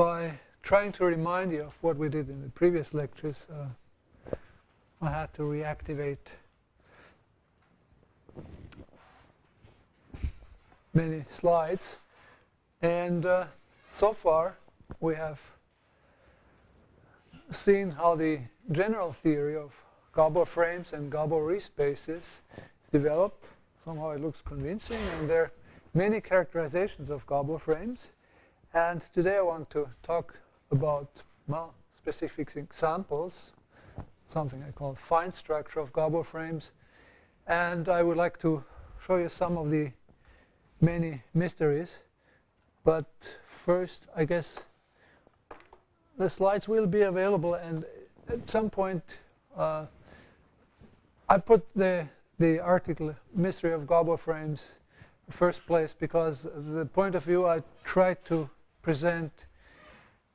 by trying to remind you of what we did in the previous lectures. I had to reactivate many slides, and so far we have seen how the general theory of Gabor frames and Gabor spaces is developed. Somehow it looks convincing, and there are many characterizations of Gabor frames. And today I want to talk about, well, specific examples, something I call fine structure of Gabor frames. And I would like to show you some of the many mysteries. But first, I guess the slides will be available, and at some point I put the article Mystery of Gabor Frames in first place because the point of view I tried to present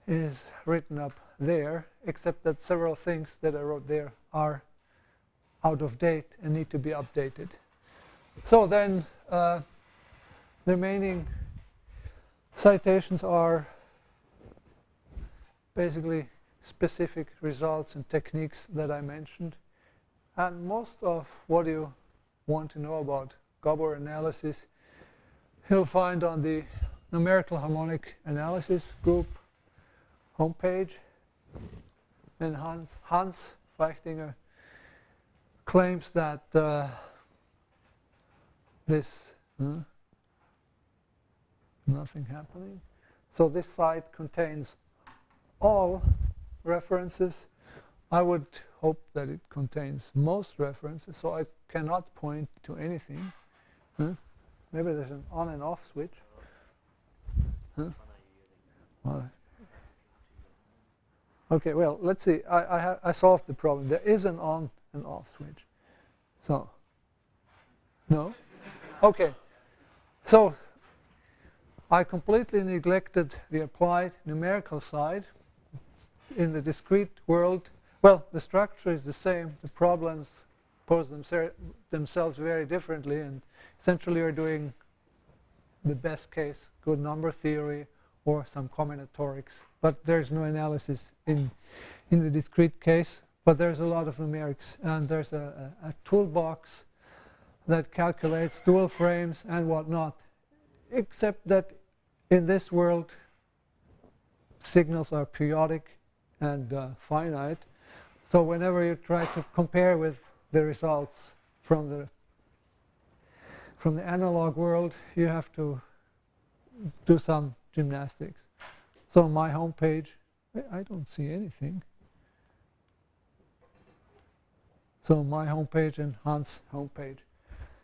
is written up there, except that several things that I wrote there are out of date and need to be updated. So then the remaining citations are basically specific results and techniques that I mentioned. And most of what you want to know about Gabor analysis you'll find on the numerical harmonic analysis group homepage. And Hans Feichtinger claims that nothing happening. So this site contains all references. I would hope that it contains most references, so I cannot point to anything. Maybe there's an on and off switch. Okay, well, let's see. I solved the problem. There is an on and off switch. So, no? Okay. So, I completely neglected the applied numerical side. In the discrete world, well, the structure is the same. The problems pose themselves very differently, and essentially are doing the best case good number theory or some combinatorics. But there's no analysis in the discrete case, but there's a lot of numerics, and there's a toolbox that calculates dual frames and whatnot, except that in this world signals are periodic and finite. So whenever you try to compare with the results from the analog world, you have to do some gymnastics. So on my homepage, I don't see anything. So my homepage and Hans' homepage.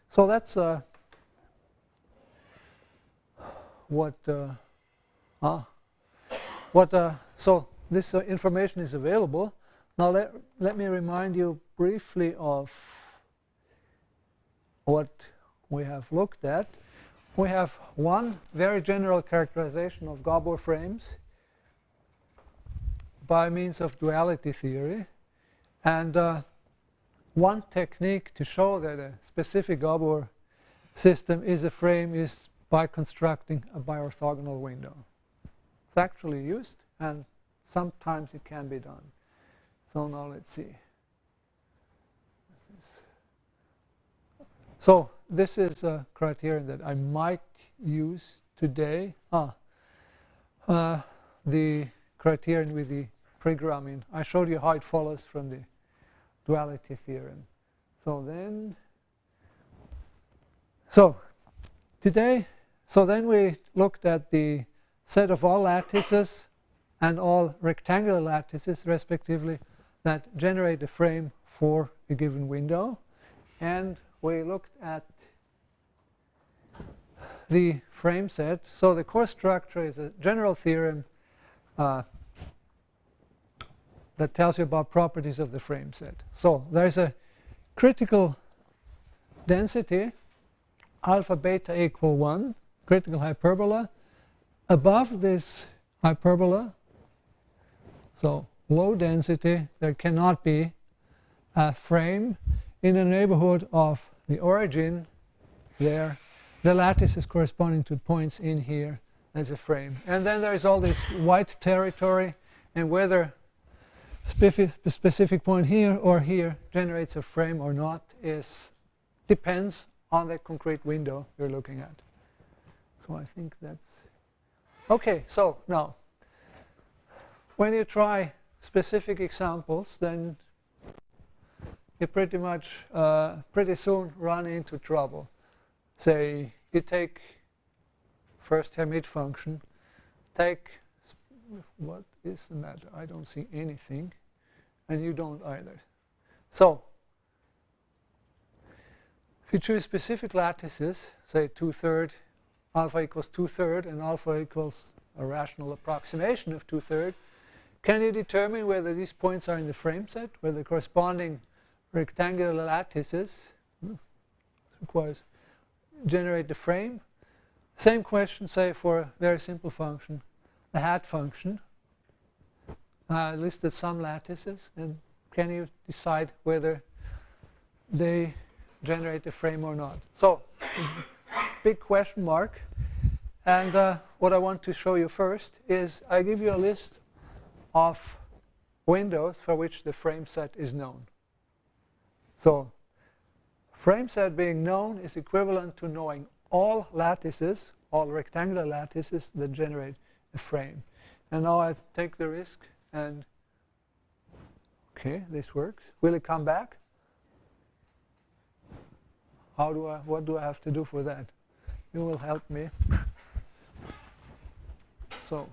So that's so this information is available. Now let me remind you briefly of what we have looked at. We have one very general characterization of Gabor frames by means of duality theory, and one technique to show that a specific Gabor system is a frame is by constructing a biorthogonal window. It's actually used, and sometimes it can be done. So now let's see. So this is a criterion that I might use today. The criterion with the programming. I showed you how it follows from the duality theorem. So then we looked at the set of all lattices and all rectangular lattices, respectively, that generate a frame for a given window. And we looked at the frame set. So the core structure is a general theorem that tells you about properties of the frame set. So there's a critical density, alpha beta equal 1, critical hyperbola. Above this hyperbola, so low density, there cannot be a frame in the neighborhood of the origin there. The lattice is corresponding to points in here as a frame. And then there is all this white territory, and whether specific point here or here generates a frame or not depends on the concrete window you're looking at. So I think that's okay. So now, when you try specific examples, then you pretty much pretty soon run into trouble. Say you take first Hermite function, what is the matter? I don't see anything, and you don't either. So if you choose specific lattices, say 2/3, alpha equals 2/3, and alpha equals a rational approximation of 2/3, can you determine whether these points are in the frame set, where the corresponding rectangular lattices requires generate the frame? Same question, say, for a very simple function, the hat function, listed some lattices, and can you decide whether they generate a frame or not? So, big question mark. And what I want to show you first is I give you a list of windows for which the frame set is known. So, frame set being known is equivalent to knowing all lattices, all rectangular lattices that generate a frame. And now I take the risk and, okay, this works. Will it come back? What do I have to do for that? You will help me. So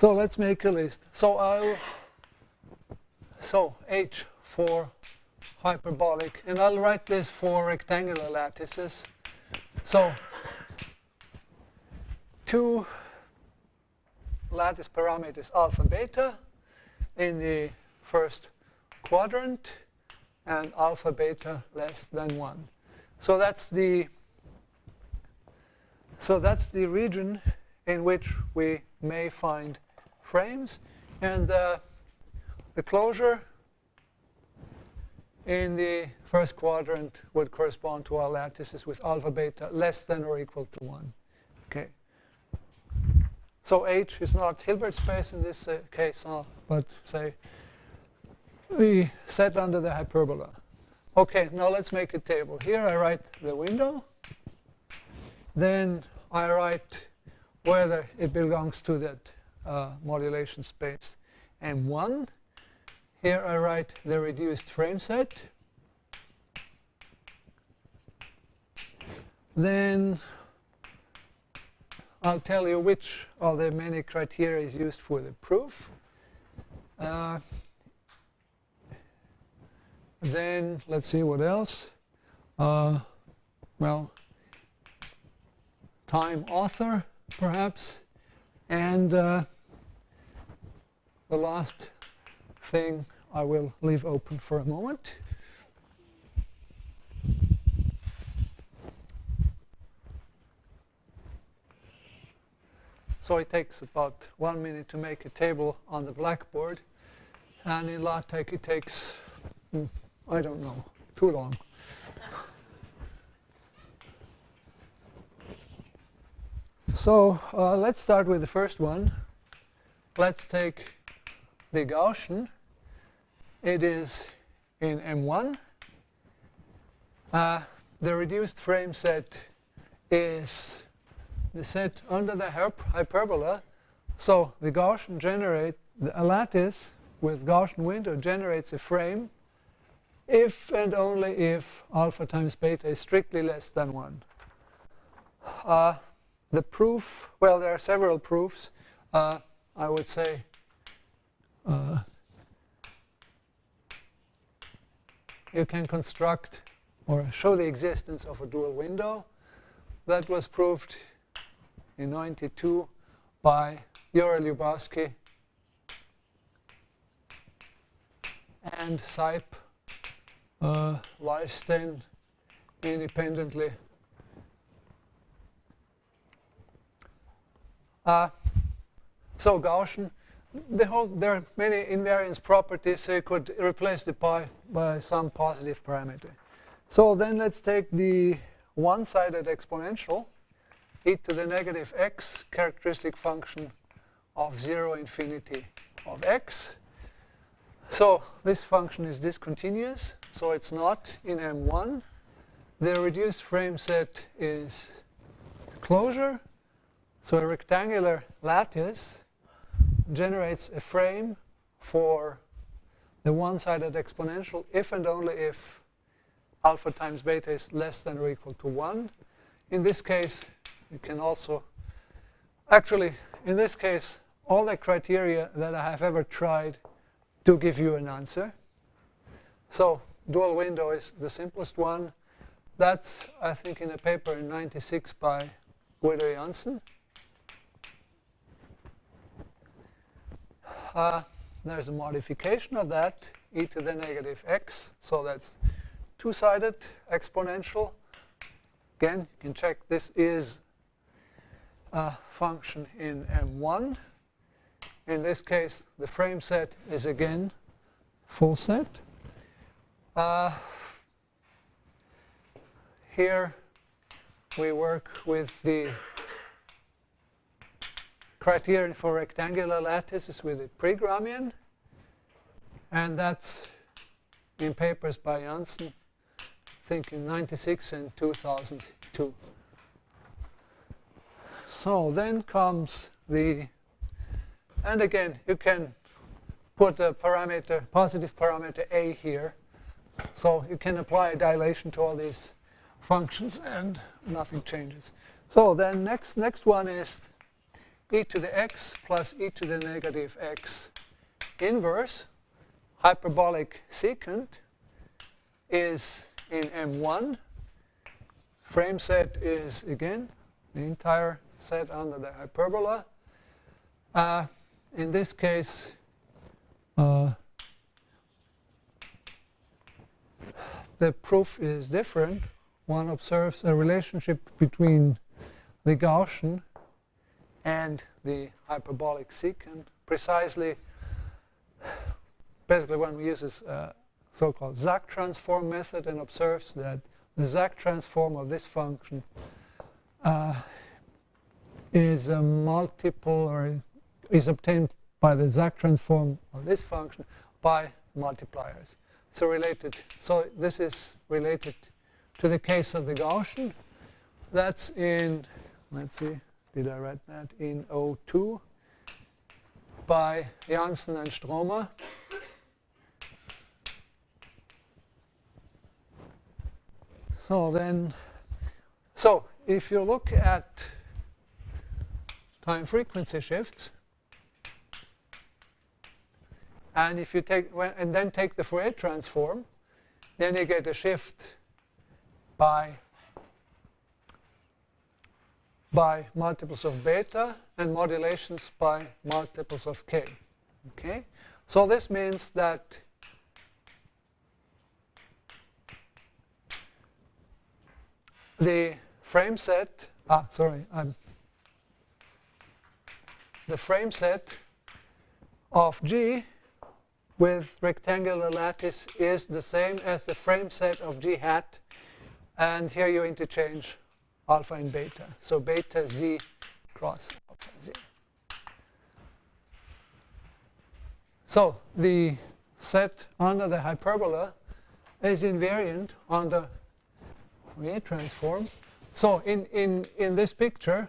let's make a list. So H for hyperbolic, and I'll write this for rectangular lattices. So 2 lattice parameters alpha beta in the first quadrant, and alpha beta less than 1. So that's the region in which we may find frames, and the closure in the first quadrant would correspond to our lattices with alpha beta less than or equal to 1. Okay. So H is not Hilbert space in this case, but say the set under the hyperbola. Okay, now let's make a table. Here I write the window. Then I write whether it belongs to that modulation space M1. Here I write the reduced frame set. Then I'll tell you which of the many criteria is used for the proof. Then let's see what else. Well, time author, perhaps. And the last thing I will leave open for a moment. So it takes about 1 minute to make a table on the blackboard, and in LaTeX it takes, I don't know, too long. So let's start with the first one. Let's take the Gaussian. It is in M1. The reduced frame set is the set under the hyperbola. So the Gaussian a lattice with Gaussian window generates a frame if and only if alpha times beta is strictly less than 1. The proof, well, there are several proofs. I would say you can construct or show the existence of a dual window. That was proved in '92 by Jure Lyubowski and Sipe, Weisstein independently. So Gaussian, there are many invariance properties, so you could replace the pi by some positive parameter. So then let's take the one-sided exponential, e to the negative x, characteristic function of 0 infinity of x. So this function is discontinuous, so it's not in M1. The reduced frame set is closure. So a rectangular lattice generates a frame for the one-sided exponential if and only if alpha times beta is less than or equal to 1. In this case, you can also, actually, in this case, all the criteria that I have ever tried to give you an answer. So dual window is the simplest one. That's, I think, in a paper in '96 by Guido Janssen. There's a modification of that, e to the negative x. So that's two-sided exponential. Again, you can check this is a function in M1. In this case, the frame set is again full set. Here we work with the criterion for rectangular lattices with the pre-Gramian, and that's in papers by Janssen, I think in '96 and 2002. So then comes the, and again, you can put a parameter, positive parameter a here, so you can apply a dilation to all these functions and nothing changes. So then next one is e to the x plus e to the negative x inverse. Hyperbolic secant is in M1. Frame set is, again, the entire set under the hyperbola. In this case, the proof is different. One observes a relationship between the Gaussian and the hyperbolic secant. Precisely, basically one uses a so-called Zack Transform method and observes that the Zack Transform of this function is a multiple, or is obtained by the Zack Transform of this function by multipliers. So related. So this is related to the case of the Gaussian. That's in, let's see, did I write that? In '02 by Janssen and Stromer. So then, so if you look at time frequency shifts, and if you take, and then take the Fourier transform, then you get a shift by multiples of beta and modulations by multiples of k. Okay? So this means that the frame set, the frame set of G with rectangular lattice is the same as the frame set of G hat, and here you interchange alpha and beta. So beta z cross alpha z. So the set under the hyperbola is invariant under Fourier transform. So in this picture,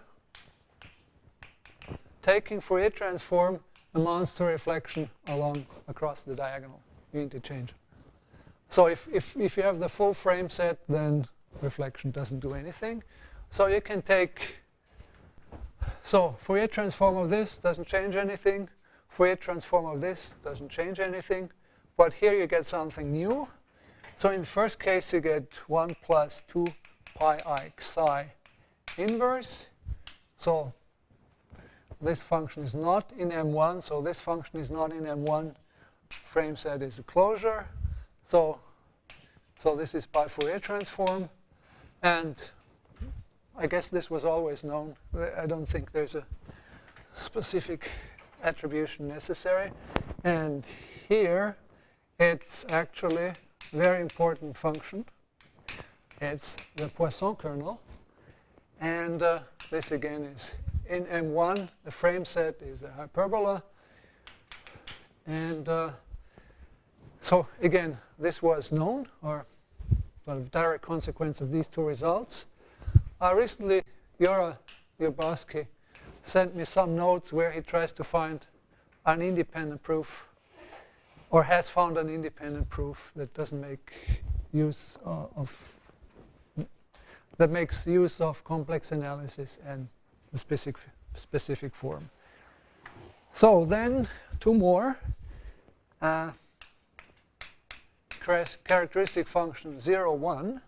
taking Fourier transform amounts to reflection across the diagonal. You interchange. So if you have the full frame set, then reflection doesn't do anything. So you can take, so Fourier transform of this doesn't change anything. Fourier transform of this doesn't change anything. But here you get something new. So in the first case, you get 1 plus 2 pi I psi inverse. So this function is not in M1. So this function is not in M1. Frame set is a closure. So this is by Fourier transform. And I guess this was always known. I don't think there's a specific attribution necessary. And here it's actually a very important function. It's the Poisson kernel. And this again is in M1. The frame set is a hyperbola. And so again, this was known, or sort of direct consequence of these two results. Recently, Jura Jurbaski sent me some notes where he tries to find an independent proof, or has found an independent proof that doesn't make use that makes use of complex analysis and the specific form. So then, two more. Characteristic function 0, 1.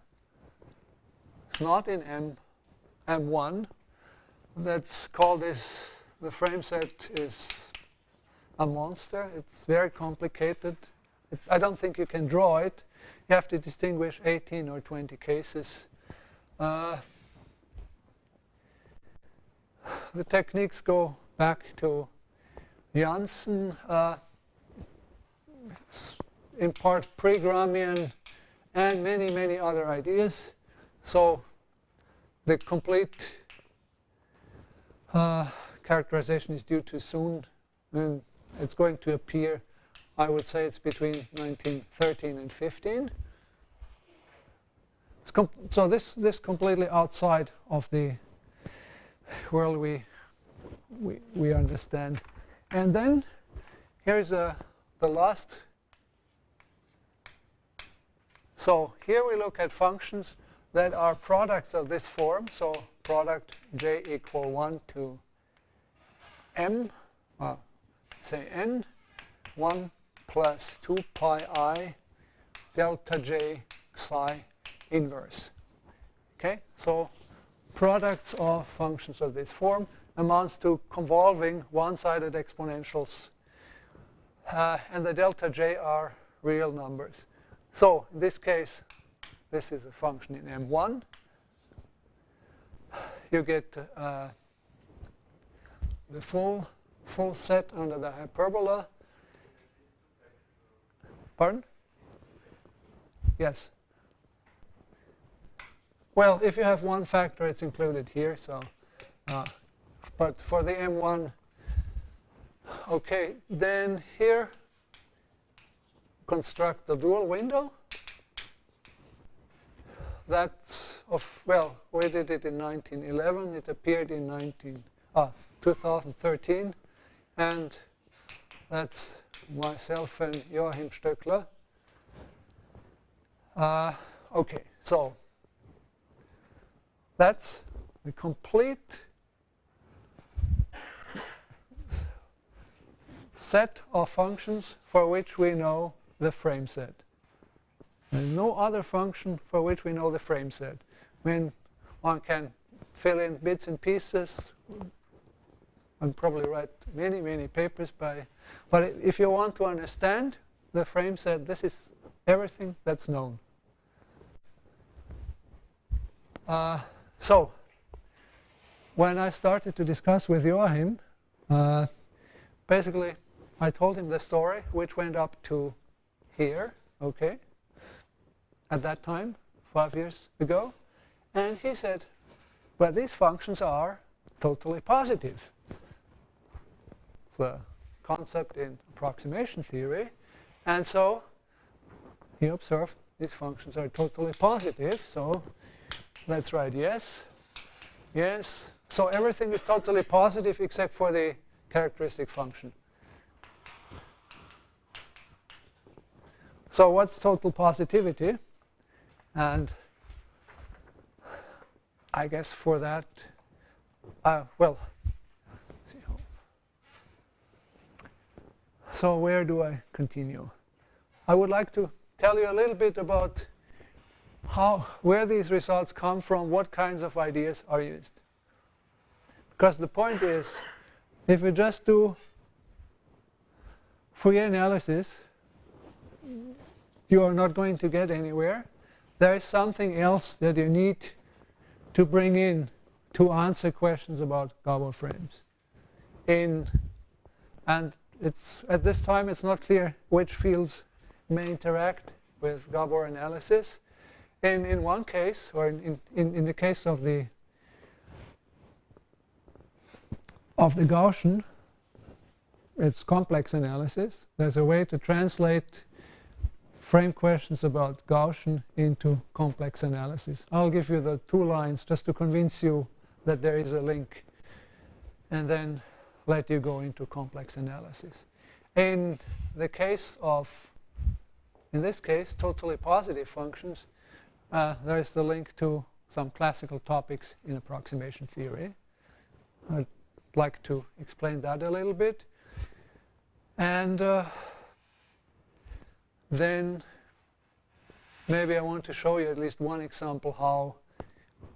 It's not in M1. Let's call this, the frame set is a monster. It's very complicated. I don't think you can draw it. You have to distinguish 18 or 20 cases. The techniques go back to Janssen. It's in part pre-Gramian and many, many other ideas. So the complete characterization is due too soon, and it's going to appear, I would say it's between 1913 and 15. So this completely outside of the world we understand. And then here's the last. So here we look at functions that are products of this form. So product j equal 1 to m, say n, 1 plus 2 pi I delta j psi inverse. Okay, so products of functions of this form amounts to convolving one-sided exponentials, and the delta j are real numbers. So in this case, this is a function in M1. You get the full set under the hyperbola. Pardon? Yes. Well, if you have one factor, it's included here. So, but for the M1, okay, then here construct the dual window. That's well, we did it in 1911. It appeared in 2013, and that's myself and Joachim Stöckler. Okay, so that's the complete set of functions for which we know the frame set. There's no other function for which we know the frame set. When one can fill in bits and pieces, and probably write many, many papers by. But if you want to understand the frame set, this is everything that's known. So when I started to discuss with Joachim, basically I told him the story, which went up to here, okay, at that time, 5 years ago. And he said, well, these functions are totally positive. It's a concept in approximation theory. And so he observed these functions are totally positive. So let's write yes, yes. So everything is totally positive except for the characteristic function. So what's total positivity? And I guess for that, well, let's see how. So where do I continue? I would like to tell you a little bit about where these results come from, what kinds of ideas are used. Because the point is, if we just do Fourier analysis, you are not going to get anywhere. There is something else that you need to bring in to answer questions about Gabor frames in And it's at this time it's not clear which fields may interact with Gabor analysis. In one case, or in the case of the Gaussian, it's complex analysis. There's a way to translate frame questions about Gaussian into complex analysis. I'll give you the 2 lines just to convince you that there is a link, and then let you go into complex analysis. In the case of, in this case, totally positive functions, there is the link to some classical topics in approximation theory. I'd like to explain that a little bit. And then maybe I want to show you at least one example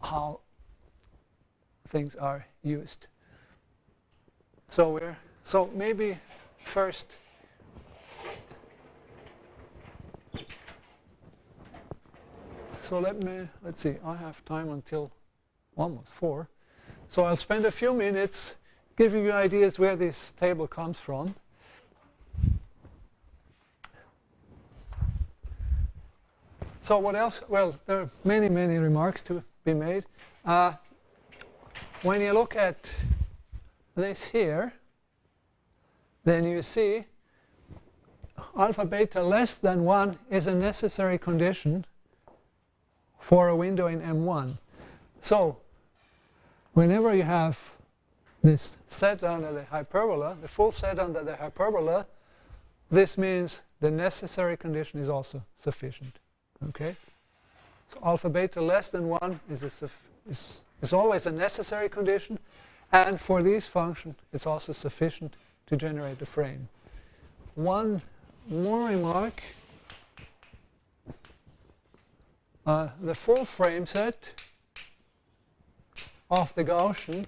how things are used. So maybe first let's see, I have time until almost 4. So I'll spend a few minutes giving you ideas where this table comes from. So what else? Well, there are many, many remarks to be made. When you look at this here, then you see alpha beta less than 1 is a necessary condition for a window in M1. So whenever you have this set under the hyperbola, the full set under the hyperbola, this means the necessary condition is also sufficient. Okay? So alpha beta less than 1 is always a necessary condition, and for these functions it's also sufficient to generate a frame. One more remark. The full frame set of the Gaussian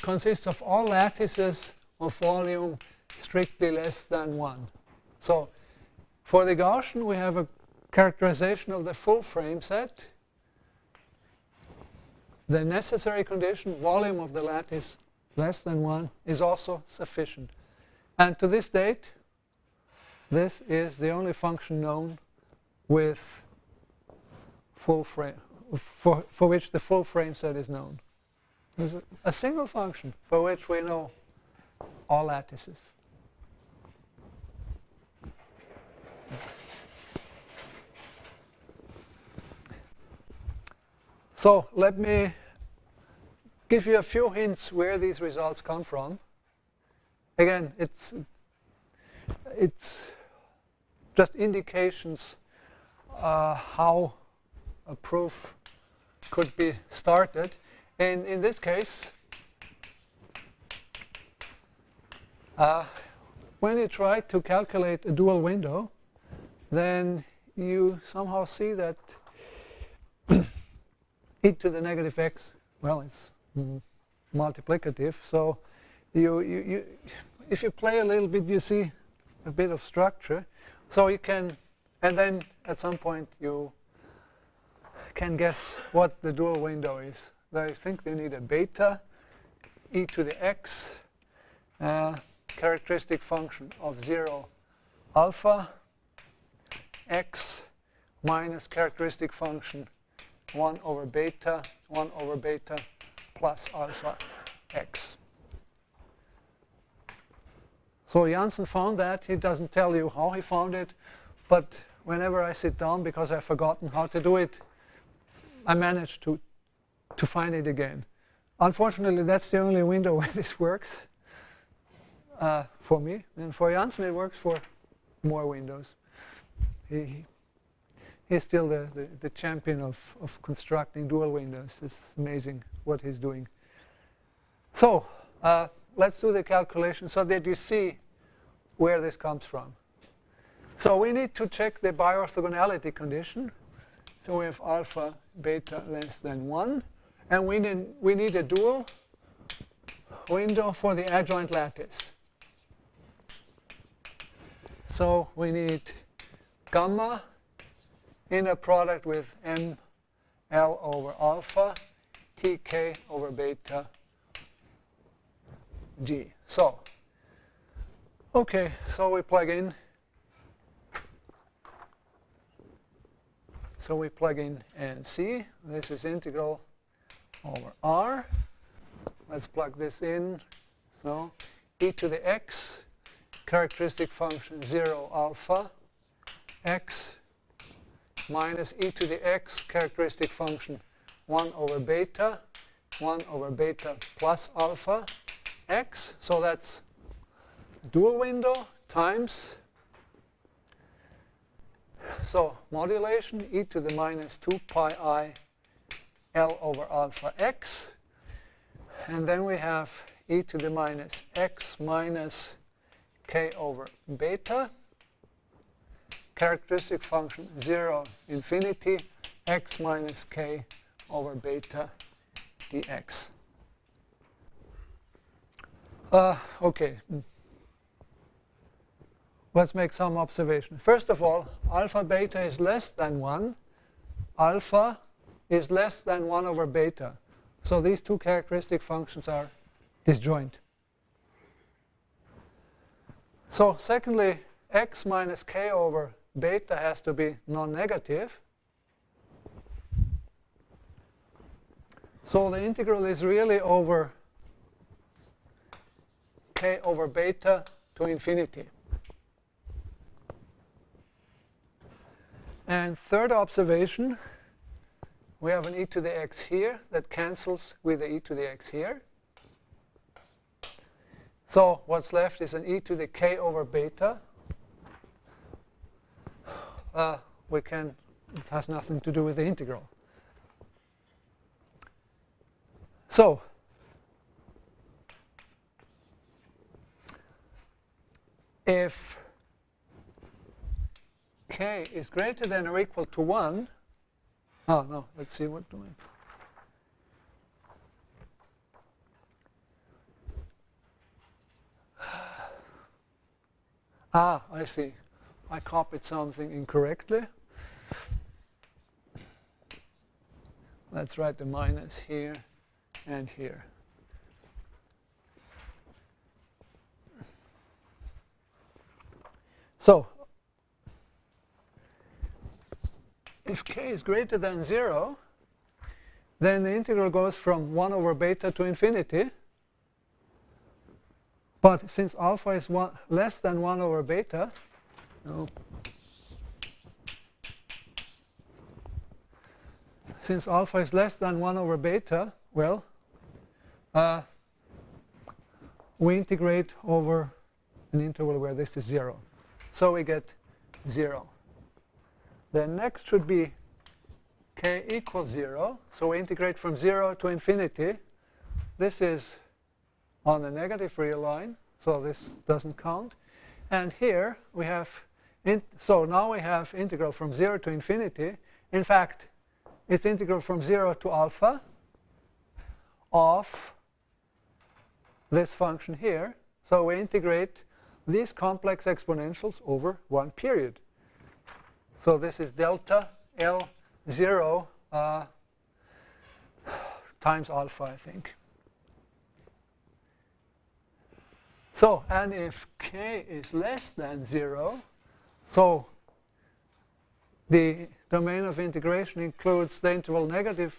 consists of all lattices of volume strictly less than 1. So for the Gaussian we have a characterization of the full frame set. The necessary condition, volume of the lattice less than 1, is also sufficient. And to this date, this is the only function known with full frame, for which the full frame set is known. There's a single function for which we know all lattices. So let me give you a few hints where these results come from. Again, it's just indications how a proof could be started. And in this case, when you try to calculate a dual window, then you somehow see that e to the negative x, well, it's multiplicative. So if you play a little bit, you see a bit of structure. So you can, and then at some point you can guess what the dual window is. I think they need a beta, e to the x, characteristic function of 0 alpha, x minus characteristic function 1 over beta plus alpha x. So Janssen found that. He doesn't tell you how he found it, but whenever I sit down because I've forgotten how to do it, I manage to find it again. Unfortunately, that's the only window where this works for me. And for Janssen, it works for more windows. He's still the champion of constructing dual windows. It's amazing what he's doing. So let's do the calculation so that you see where this comes from. So we need to check the biorthogonality condition. So we have alpha beta less than 1. And we need a dual window for the adjoint lattice. So we need gamma inner product with m L over alpha, tk over beta g. So, okay, so we plug in. So we plug in NC. This is integral over R. Let's plug this in. So e to the x, characteristic function 0 alpha, x minus e to the x, characteristic function 1 over beta plus alpha, x. So that's dual window times. So modulation e to the minus 2 pi I L over alpha x. And then we have e to the minus x minus k over beta. Characteristic function 0 infinity x minus k over beta dx. Okay. Let's make some observation. First of all, alpha beta is less than 1. Alpha is less than 1 over beta. So these two characteristic functions are disjoint. So secondly, x minus k over beta has to be non-negative. So the integral is really over k over beta to infinity. And third observation, we have an e to the x here that cancels with the e to the x here. So what's left is an e to the k over beta. It has nothing to do with the integral. So if k is greater than or equal to 1, oh no, let's see what do I... I see. I copied something incorrectly. Let's write the minus here and here. So, if k is greater than 0, then the integral goes from 1 over beta to infinity. But since alpha is less than 1 over beta, since alpha is less than 1 over beta, well, we integrate over an interval where this is 0. So we get 0. Then next should be k equals 0. So we integrate from 0 to infinity. This is on the negative real line, so this doesn't count. And here we have, so now we have integral from 0 to infinity. In fact, it's integral from 0 to alpha of this function here. So we integrate these complex exponentials over one period. So this is delta L0 times alpha, I think. So, and if k is less than 0, so the domain of integration includes the interval negative,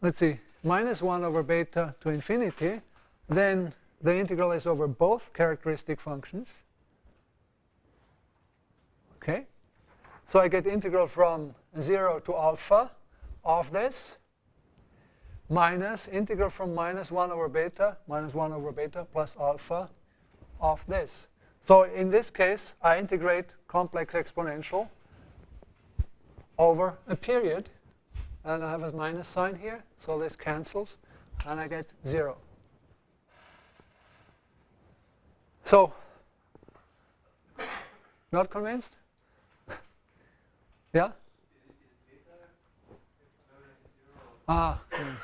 let's see, minus 1 over beta to infinity, then the integral is over both characteristic functions. Okay? So I get integral from 0 to alpha of this, minus integral from minus 1 over beta plus alpha of this. So in this case, I integrate complex exponential over a period, and I have a minus sign here, so this cancels, and I get 0. So, not convinced? Yeah? Ah, yes.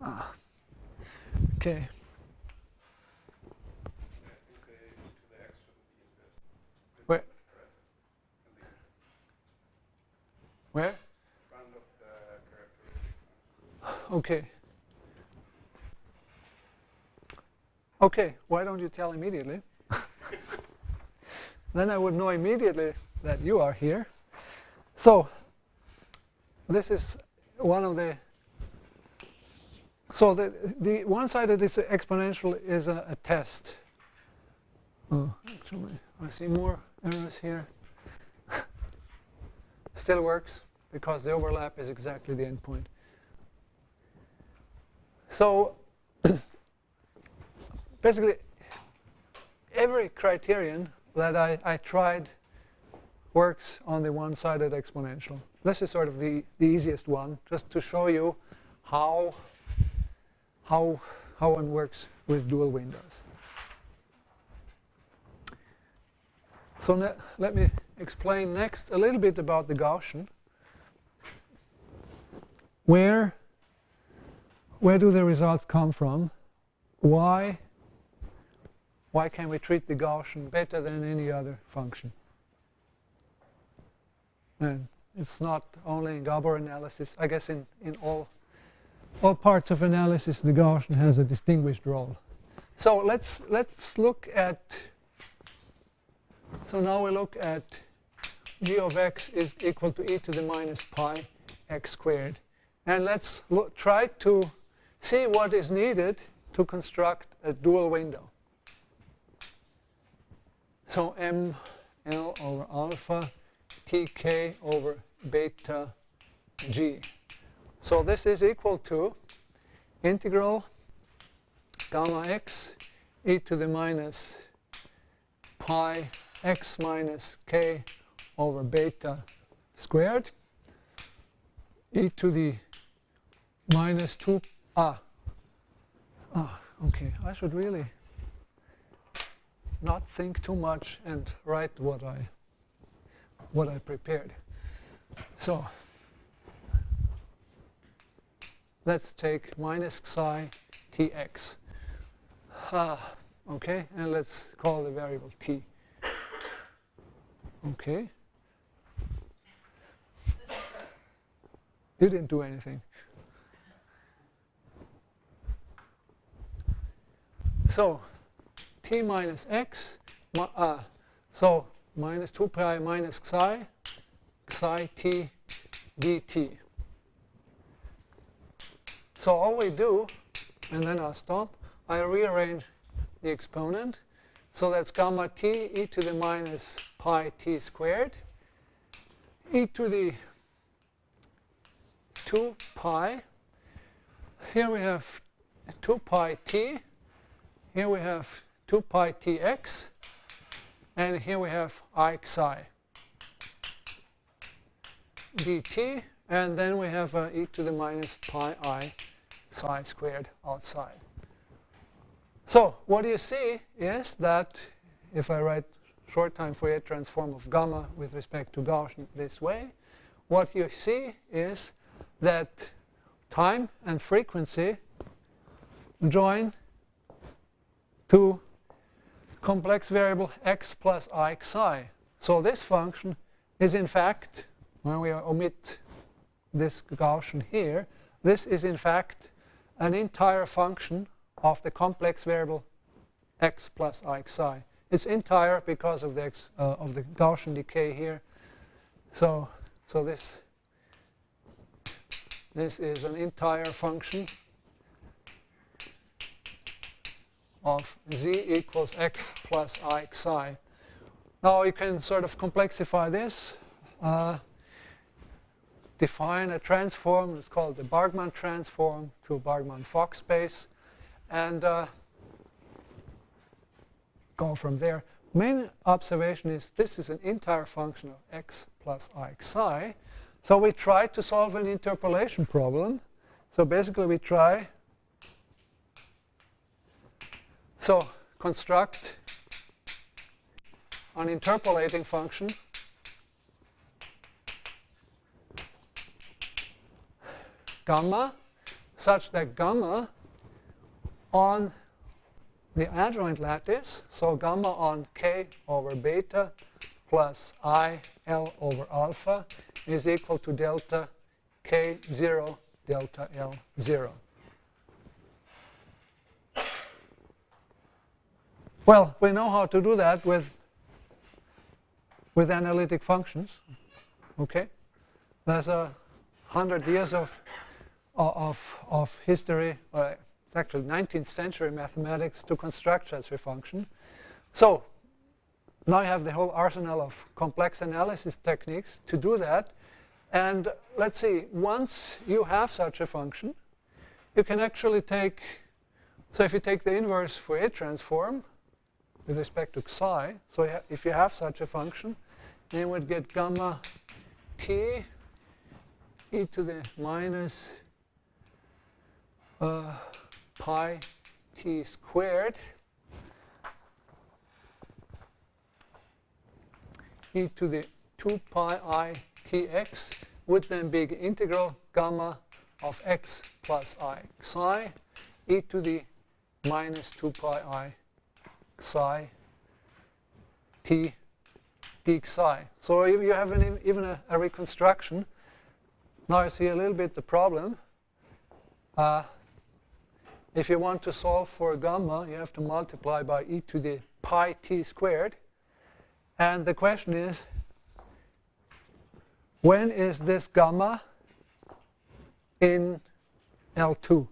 Ah. Okay. Where? Where? Okay. Okay, why don't you tell immediately? Then I would know immediately that you are here. So this is one of the, so the one side of this exponential is a test. Oh, actually, I see more errors here. Still works because the overlap is exactly the endpoint. So basically, every criterion that I tried works on the one-sided exponential. This is sort of the easiest one, just to show you how one works with dual windows. So let me explain next a little bit about the Gaussian. Where do the results come from? Why can we treat the Gaussian better than any other function? And it's not only in Gabor analysis. I guess in all parts of analysis, the Gaussian has a distinguished role. So let's look at. So now we look at g of x is equal to e to the minus pi x squared, and let's try to see what is needed to construct a dual window. So m L over alpha tk over beta g. So this is equal to integral gamma x e to the minus pi x minus k over beta squared e to the minus 2. Okay, I should really not think too much and write what I prepared. So let's take minus psi tx. Okay, and let's call the variable t. Okay. You didn't do anything. So t minus x, so minus 2 pi minus psi t dt. So all we do, and then I'll stop, I rearrange the exponent. So that's gamma t e to the minus pi t squared e to the 2 pi. Here we have 2 pi t. Here we have 2 pi tx. And here we have I psi dt. And then we have e to the minus pi I psi squared outside. So what you see is that if I write short time Fourier transform of gamma with respect to Gaussian this way, what you see is that time and frequency join to complex variable x plus I psi. So this function is in fact, when we omit this Gaussian here, this is in fact an entire function of the complex variable x plus I psi. It's entire because of the Gaussian decay here. So this is an entire function of z equals x plus I psi. Now you can sort of complexify this, define a transform. It's called the Bargmann transform to a Bargmann-Fock space, and go from there. Main observation is this is an entire function of x plus I psi. So we try to solve an interpolation problem. So basically we try, so construct an interpolating function gamma such that gamma on the adjoint lattice, so gamma on k over beta plus I L over alpha is equal to delta k0 delta L0. Well, we know how to do that with analytic functions. Okay, there's 100 years of history. It's actually 19th century mathematics to construct such a function. So now you have the whole arsenal of complex analysis techniques to do that. And let's see, once you have such a function, you can actually take, so if you take the inverse Fourier transform with respect to psi, so if you have such a function, then you would get gamma t e to the minus pi t squared e to the 2 pi I tx would then be the integral gamma of x plus I psi e to the minus 2 pi I psi t d psi. So you have even a reconstruction. Now you see a little bit the problem. If you want to solve for gamma, you have to multiply by e to the pi t squared. And the question is, when is this gamma in L2?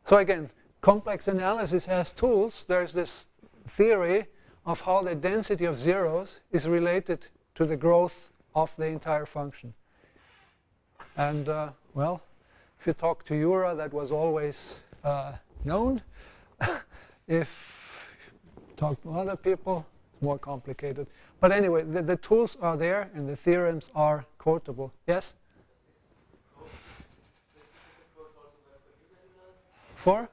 So again, complex analysis has tools. There's this theory of how the density of zeros is related to the growth of the entire function. And well, if you talk to Jura, that was always known. If you talk to other people, it's more complicated. But anyway, the tools are there and the theorems are quotable. Yes? For?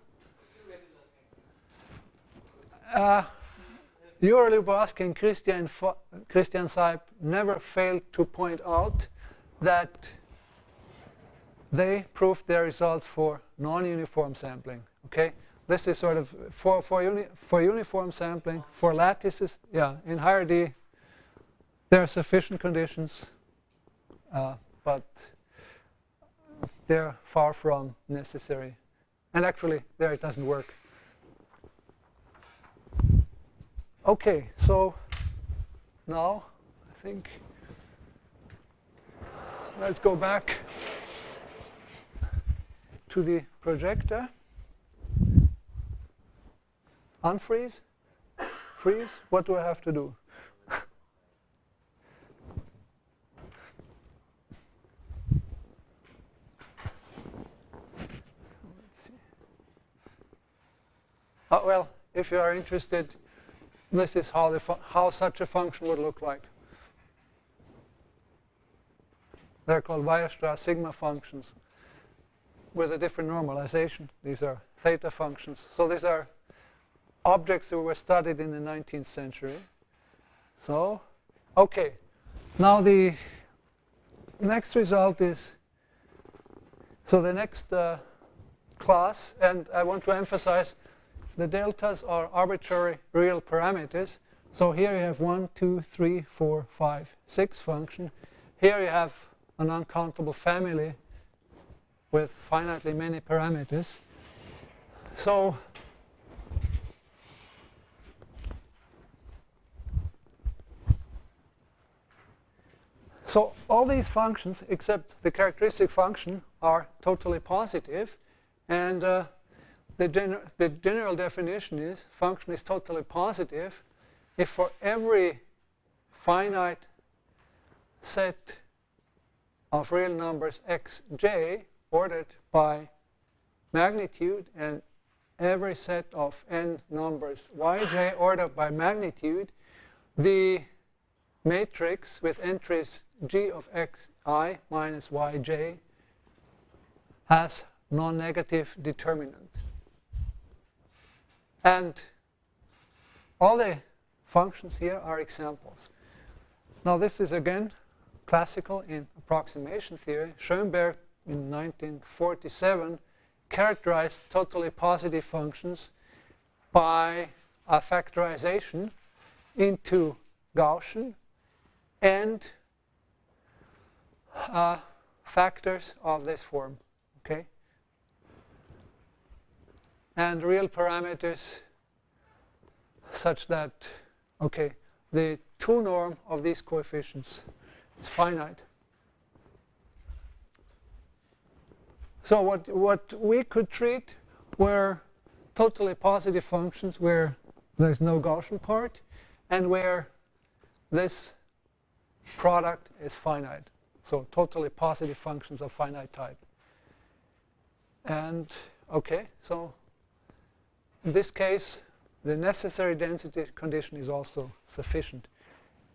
Jura Lubowski and Christian Seib never failed to point out that they proved their results for non-uniform sampling. Okay, this is sort of for uniform sampling for lattices. Yeah, in higher D, there are sufficient conditions, but they're far from necessary. And actually, there it doesn't work. Okay, so now I think let's go back to the projector. Unfreeze? Freeze? What do I have to do? Well, if you are interested, this is how such a function would look like. They're called Weierstrass sigma functions with a different normalization. These are theta functions. So these are objects that were studied in the 19th century. So, okay. Now the next result is, so the next class, and I want to emphasize the deltas are arbitrary real parameters. So here you have 1, 2, 3, 4, 5, 6 function. Here you have an uncountable family with finitely many parameters. So all these functions, except the characteristic function, are totally positive. And the general definition is function is totally positive if for every finite set of real numbers xj ordered by magnitude and every set of n numbers yj ordered by magnitude, the matrix with entries g of xi minus yj has non-negative determinant. And all the functions here are examples. Now this is again classical in approximation theory. Schoenberg in 1947 characterized totally positive functions by a factorization into Gaussian and factors of this form. Okay. and real parameters such that, okay, the 2 norm of these coefficients is finite. So what we could treat were totally positive functions where there's no Gaussian part and where this product is finite. So totally positive functions of finite type. And okay, so in this case, the necessary density condition is also sufficient.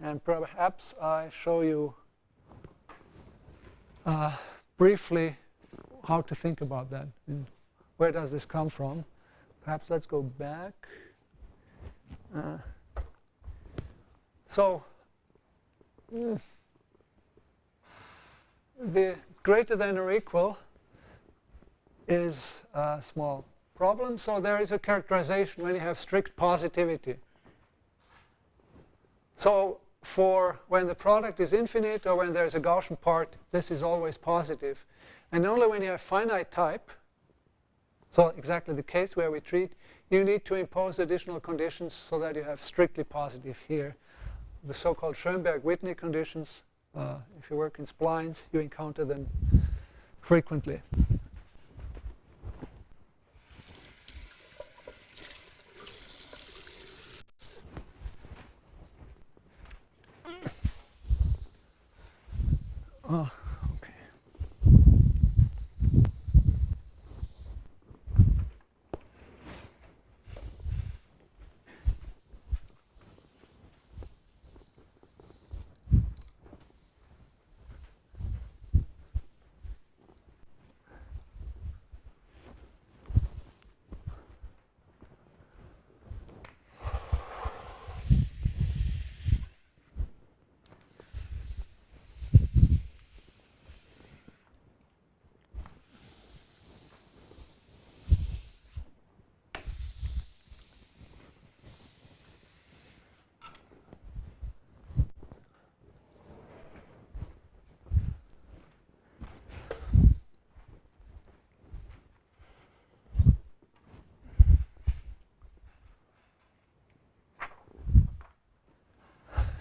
And perhaps I show you briefly how to think about that. And where does this come from? Perhaps let's go back. So the greater than or equal is a small problem. So there is a characterization when you have strict positivity. So for when the product is infinite or when there's a Gaussian part, this is always positive. And only when you have finite type, so exactly the case where we treat, you need to impose additional conditions so that you have strictly positive here. The so-called SchoenbergWhitney conditions. If you work in splines, you encounter them frequently. Oh, okay.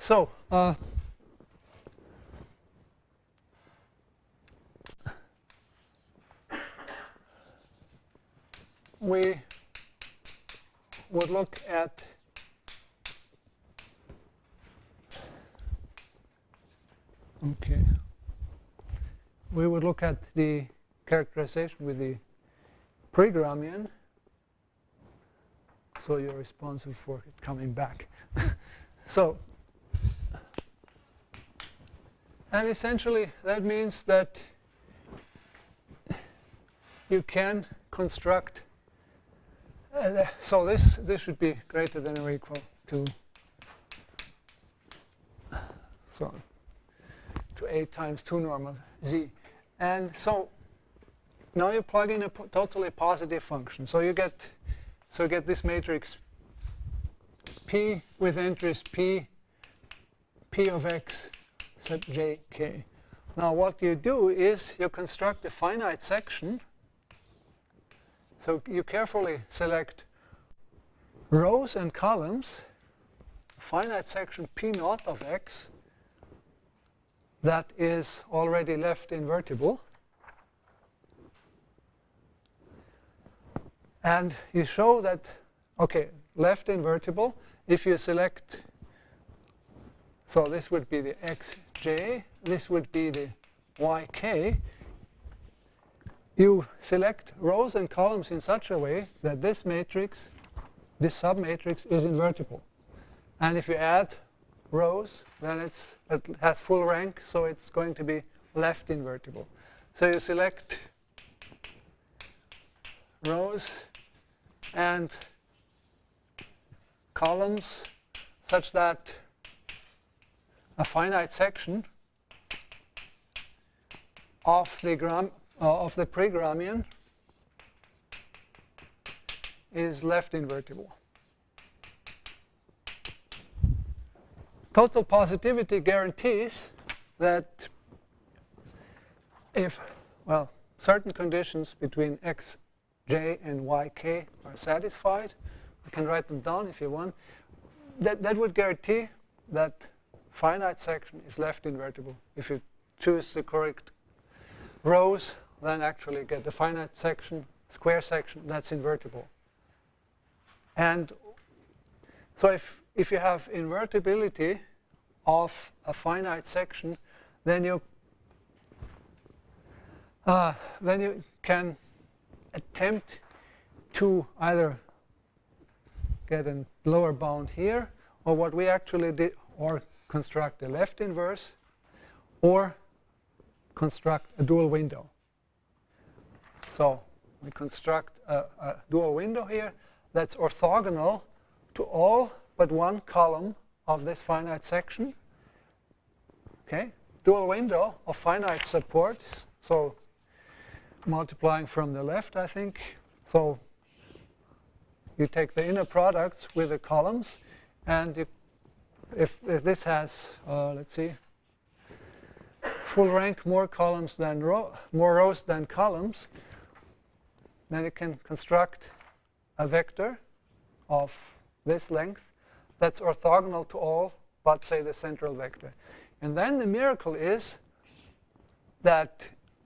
So, we would look at the characterization with the Pregramian. So you're responsible for it coming back. So, and essentially that means that you can construct, so this should be greater than or equal to, so to 8 times 2 norm of z. And so now you plug in a totally positive function. So you get this matrix P with entries P of x set j, k. Now what you do is you construct a finite section. So you carefully select rows and columns, finite section P naught of x that is already left invertible. And you show that, okay, left invertible, if you select, so this would be the xj, this would be the yk, you select rows and columns in such a way that this matrix, this submatrix is invertible. And if you add rows, then it has full rank, so it's going to be left invertible. So you select rows and columns such that a finite section of the Pregramian is left invertible. Total positivity guarantees that if, well, certain conditions between x j and yk are satisfied. You can write them down if you want. That would guarantee that finite section is left invertible. If you choose the correct rows, then actually get the finite section, square section, that's invertible. And so if you have invertibility of a finite section, then you can attempt to either get a lower bound here, or what we actually did, or construct a left inverse, or construct a dual window. So we construct a dual window here that's orthogonal to all but one column of this finite section. Okay, dual window of finite support. So multiplying from the left, I think. So you take the inner products with the columns, and if this has, let's see, full rank, more columns than more rows than columns, then you can construct a vector of this length that's orthogonal to all but, say, the central vector. And then the miracle is that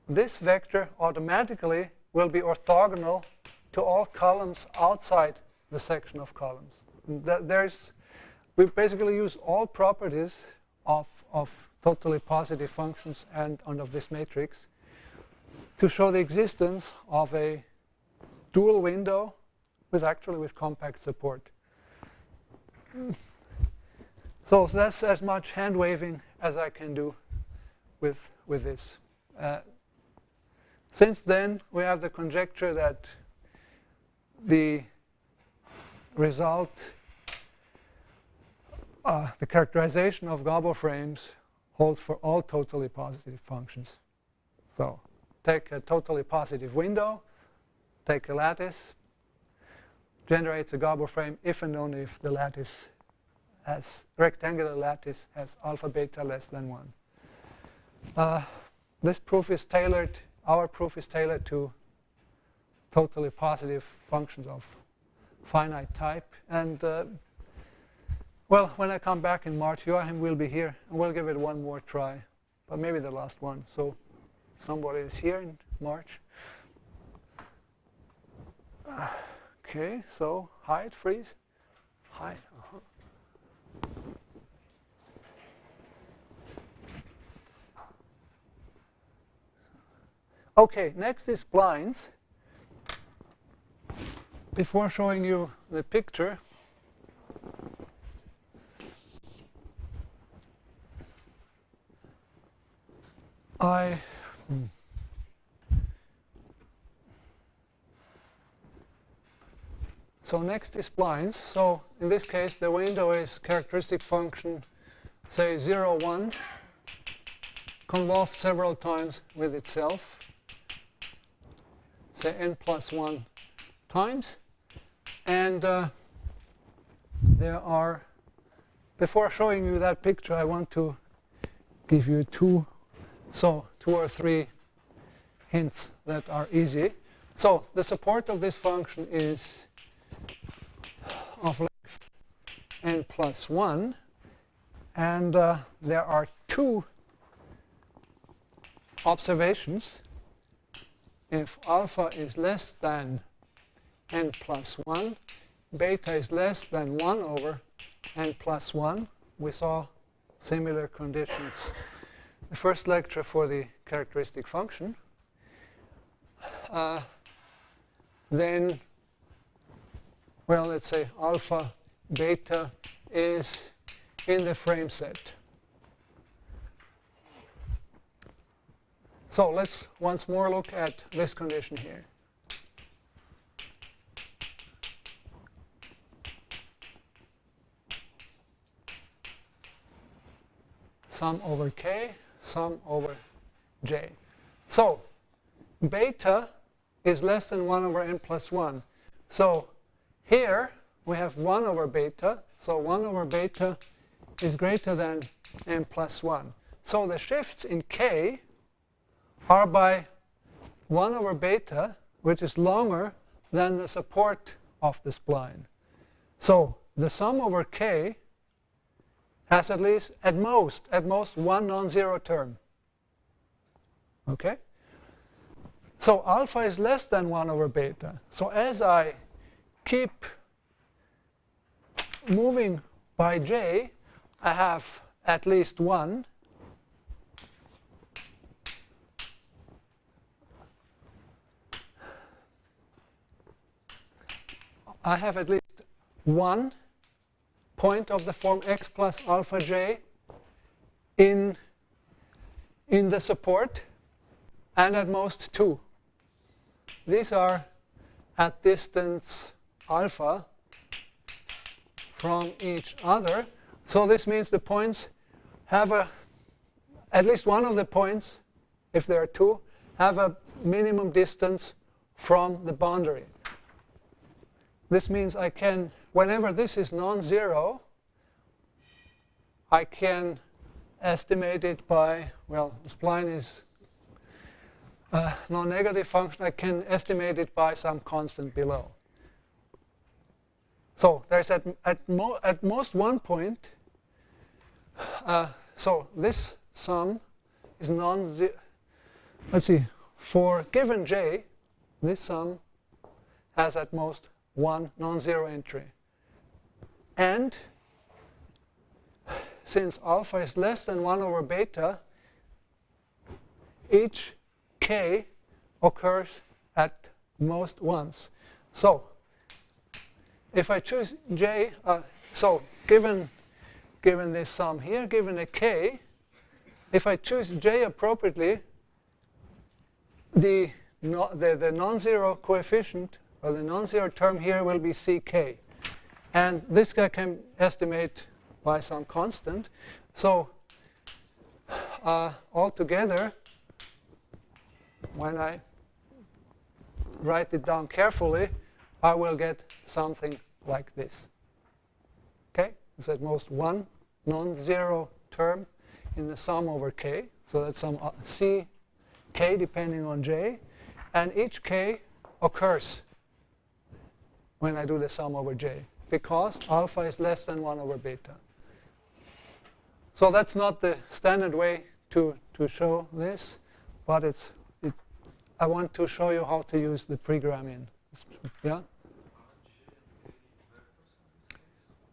this vector automatically will be orthogonal to all columns outside the section of columns. We basically use all properties of totally positive functions and of this matrix to show the existence of a dual window with compact support. So that's as much hand waving as I can do with this. Since then, we have the conjecture that the result, the characterization of Gabor frames holds for all totally positive functions. So take a totally positive window, take a lattice, generates a Gabor frame if and only if the lattice has, rectangular lattice has alpha beta less than 1. This proof is tailored, our proof is tailored to totally positive functions of finite type. And well, when I come back in March, Joachim will be here, and we'll give it one more try, but maybe the last one. So somebody is here in March. Okay, so hide, freeze, hide. Okay, next is splines. Before showing you the picture, so next is splines. So in this case, the window is characteristic function, say 0, 1, convolved several times with itself, say n plus 1 times. And there are, before showing you that picture, I want to give you two or three hints that are easy. So the support of this function is of length n plus 1, and there are two observations. If alpha is less than n plus 1, beta is less than 1 over n plus 1. We saw similar conditions the first lecture for the characteristic function. Then, well, let's say alpha beta is in the frame set. So let's once more look at this condition here. Sum over k, sum over j. So beta is less than 1 over n plus 1. So here we have 1 over beta. So 1 over beta is greater than n plus 1. So the shifts in k are by 1 over beta, which is longer than the support of the spline. So the sum over k has at most one non-zero term. Okay? So alpha is less than 1 over beta. So as I keep moving by j, I have at least one. I have at least one point of the form x plus alpha j in the support, and at most two. These are at distance alpha from each other. So this means the points have at least one of the points, if there are two, have a minimum distance from the boundary. This means I can, whenever this is non-zero, I can estimate it by, well, the spline is a non-negative function. I can estimate it by some constant below. So there's at most one point. So this sum is non-zero. Let's see. For given j, this sum has at most one non-zero entry. And since alpha is less than 1 over beta, each k occurs at most once. So if I choose j, so given this sum here, given a k, if I choose j appropriately, the non-zero coefficient, or the non-zero term here, will be ck. And this guy can estimate by some constant. So altogether, when I write it down carefully, I will get something like this. Okay? It's at most one non-zero term in the sum over k. So that's some c k depending on j. And each k occurs when I do the sum over j, because alpha is less than 1 over beta. So that's not the standard way to show this, but I want to show you how to use the pre-gram. Yeah?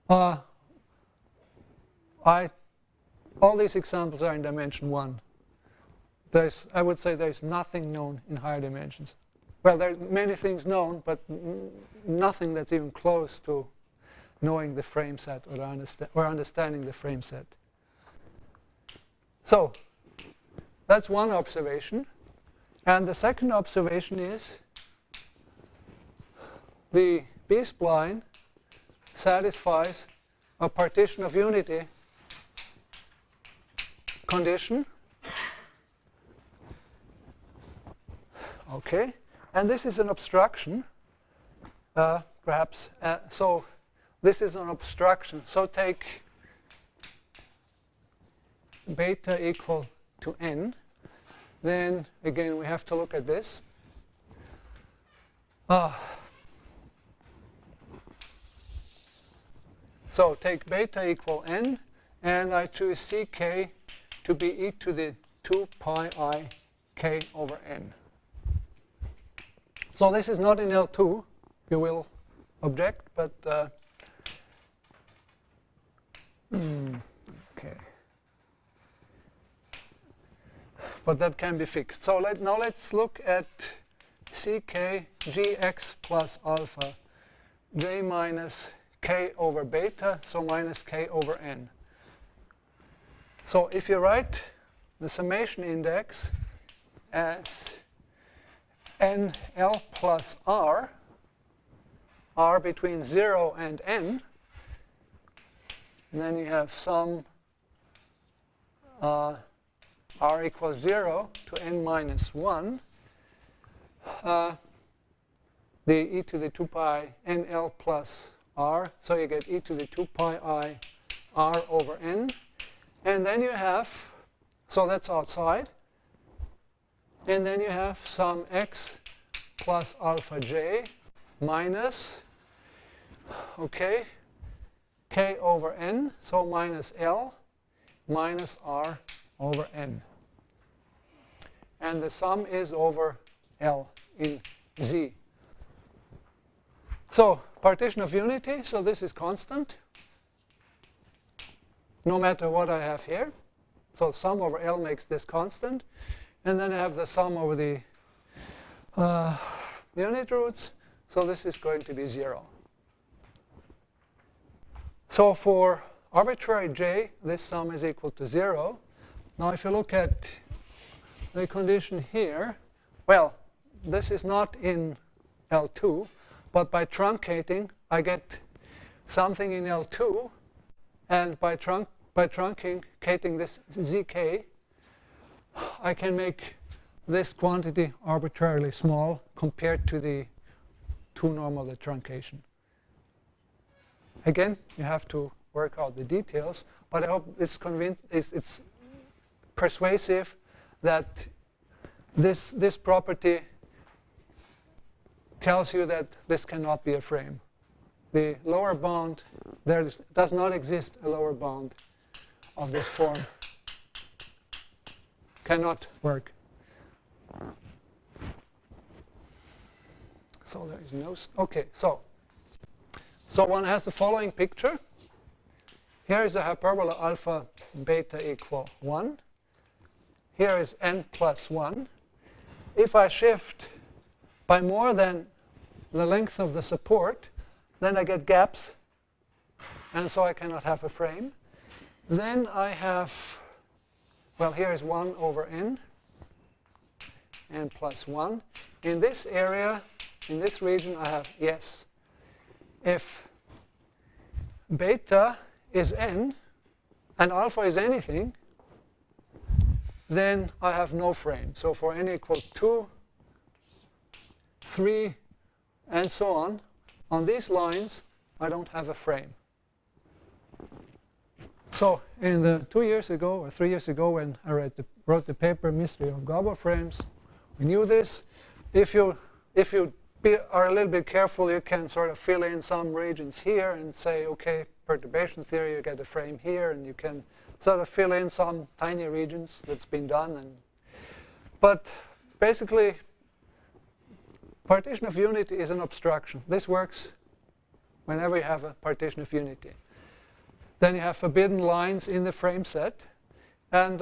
All these examples are in dimension 1. I would say there's nothing known in higher dimensions. Well, there are many things known, but nothing that's even close to knowing the frame set or understanding the frame set. So that's one observation. And the second observation is the B-spline satisfies a partition of unity condition. Okay, and this is an obstruction, perhaps. So this is an obstruction. So take beta equal to n. Then again, we have to look at this. So take beta equal n, and I choose ck to be e to the 2 pi I k over n. So this is not in L2, you will object, but okay. But that can be fixed. So now let's look at ck gx plus alpha j minus k over beta, so minus k over n. So if you write the summation index as nl plus r between 0 and n, and then you have some r equals 0 to n minus 1, the e to the 2 pi nl plus r, so you get e to the 2 pi I r over n. And then you have, so that's outside, and then you have some x plus alpha j minus, okay, k over n, so minus L minus R over n. And the sum is over L in Z. So partition of unity, so this is constant, no matter what I have here. So sum over L makes this constant. And then I have the sum over the unit roots. So this is going to be 0. So for arbitrary j, this sum is equal to 0. Now if you look at the condition here, well, this is not in L2, but by truncating, I get something in L2, and by truncating this zk, I can make this quantity arbitrarily small compared to the 2 norm of the truncation. Again, you have to work out the details, but I hope it's persuasive that this property tells you that this cannot be a frame. The lower bound, does not exist a lower bound of this form. Cannot work. So there is no, okay, so one has the following picture. Here is a hyperbola alpha beta equal 1. Here is n plus 1. If I shift by more than the length of the support, then I get gaps, and so I cannot have a frame. Then I have, well, here is 1 over n plus 1. In this area, in this region, I have yes. If beta is n and alpha is anything, then I have no frame. So for n equals 2, 3, and so on these lines, I don't have a frame. So in the 2 years ago or 3 years ago when I wrote the paper Mystery of Gabor Frames, we knew this. If you are a little bit careful, you can sort of fill in some regions here and say, okay, perturbation theory, you get a frame here, and you can sort of fill in some tiny regions that's been done. But basically, partition of unity is an obstruction. This works whenever you have a partition of unity. Then you have forbidden lines in the frame set. And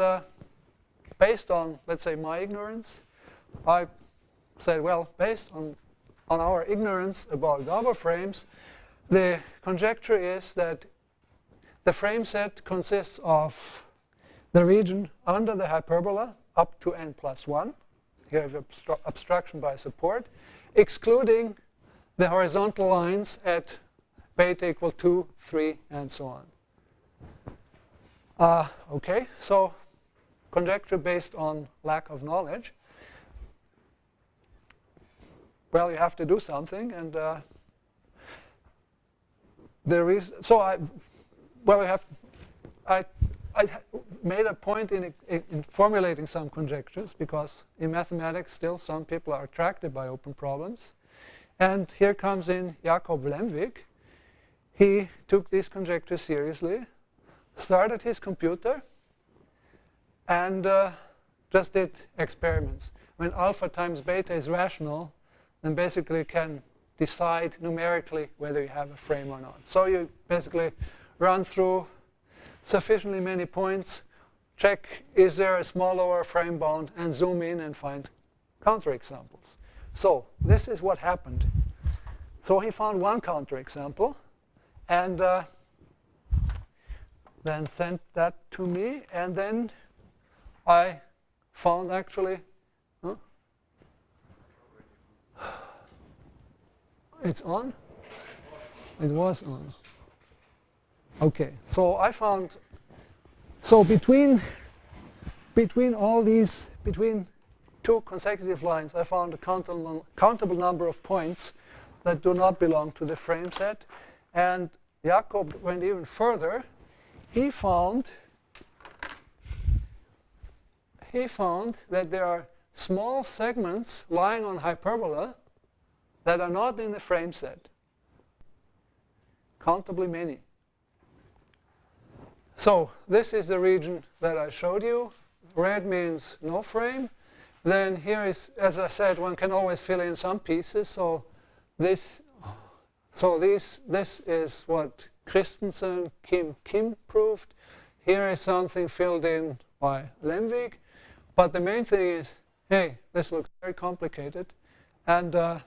based on, let's say, my ignorance, I said, well, based on our ignorance about Gabor frames, the conjecture is that the frame set consists of the region under the hyperbola up to n plus 1. Here you have obstruction by support, excluding the horizontal lines at beta equal 2, 3, and so on. Okay, so conjecture based on lack of knowledge. Well, you have to do something, and there is. So I made a point in formulating some conjectures, because in mathematics still some people are attracted by open problems. And here comes in Jakob Lemvik. He took these conjectures seriously, started his computer, and just did experiments. When alpha times beta is rational, then basically you can decide numerically whether you have a frame or not. So you basically run through sufficiently many points, check is there a small lower frame bound, and zoom in and find counterexamples. So this is what happened. So he found one counterexample, and then sent that to me, and then I found actually, it's on? It was on. Okay, so I found, so between all these, between two consecutive lines, I found a countable number of points that do not belong to the frame set. And Jakob went even further. He found that there are small segments lying on hyperbola that are not in the frame set. Countably many. So this is the region that I showed you. Red means no frame. Then here is, as I said, one can always fill in some pieces. So this is what Christensen, Kim proved. Here is something filled in by Lemvig. But the main thing is, hey, this looks very complicated. And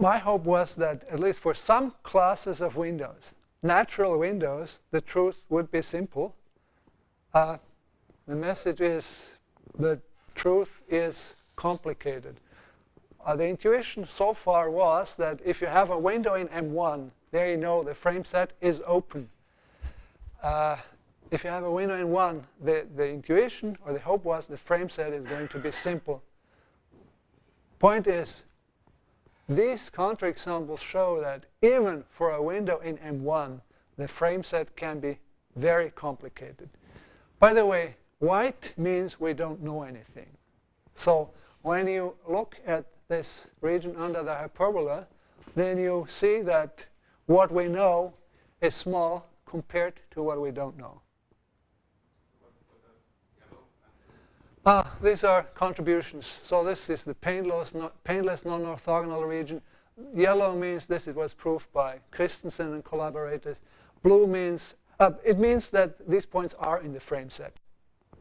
my hope was that at least for some classes of windows, natural windows, the truth would be simple. The message is the truth is complicated. The intuition so far was that if you have a window in M1, there you know the frame set is open. If you have a window in 1, the intuition or the hope was the frame set is going to be simple. Point is, these counterexamples show that even for a window in M1, the frame set can be very complicated. By the way, white means we don't know anything. So when you look at this region under the hyperbola, then you see that what we know is small compared to what we don't know. These are contributions. So this is the painless non-orthogonal region. Yellow means this was proved by Christensen and collaborators. Blue means, it means that these points are in the frame set. And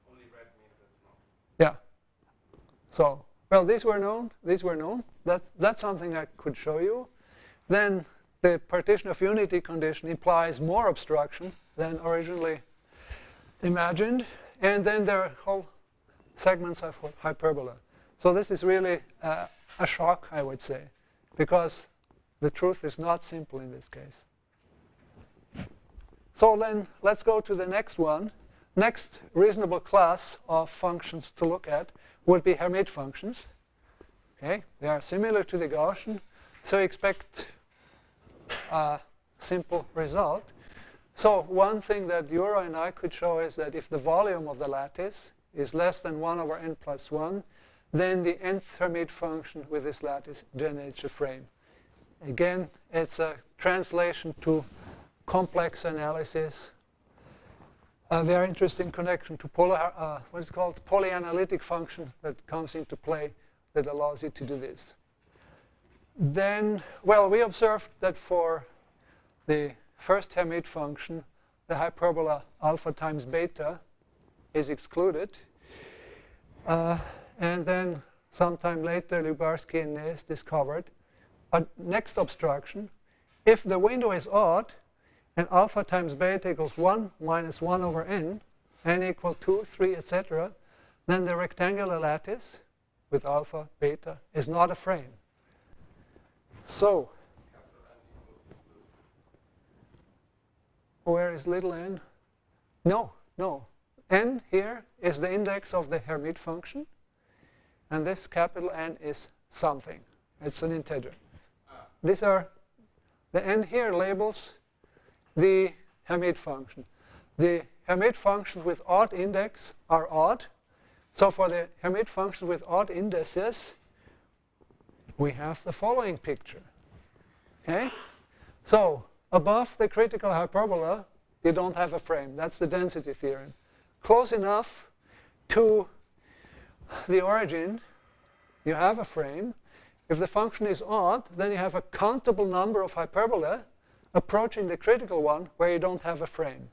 only red means it's not. Yeah. So, well, these were known. These were known. That's something I could show you. Then the partition of unity condition implies more obstruction than originally imagined. And then there are whole segments of hyperbola. So this is really a shock, I would say, because the truth is not simple in this case. So then let's go to the next one. Next reasonable class of functions to look at would be Hermite functions. Okay, they are similar to the Gaussian, so expect a simple result. So one thing that Euro and I could show is that if the volume of the lattice is less than 1 over n plus 1, then the nth Hermite function with this lattice generates a frame. Again, it's a translation to complex analysis. A very interesting connection to what is called polyanalytic function that comes into play that allows you to do this. Then, well, we observed that for the first Hermite function, the hyperbola alpha times beta is excluded. And then sometime later, Lubarsky and Ness discovered a next obstruction. If the window is odd, and alpha times beta equals 1 minus 1 over n equal 2, 3, etc., then the rectangular lattice with alpha, beta is not a frame. So, where is little n? No. N here is the index of the Hermite function, and this capital N is something. It's an integer. These are, the n here labels the Hermite function. The Hermite functions with odd index are odd. So for the Hermite functions with odd indices, we have the following picture. Okay? So above the critical hyperbola, you don't have a frame. That's the density theorem. Close enough to the origin, you have a frame. If the function is odd, then you have a countable number of hyperbola approaching the critical one where you don't have a frame.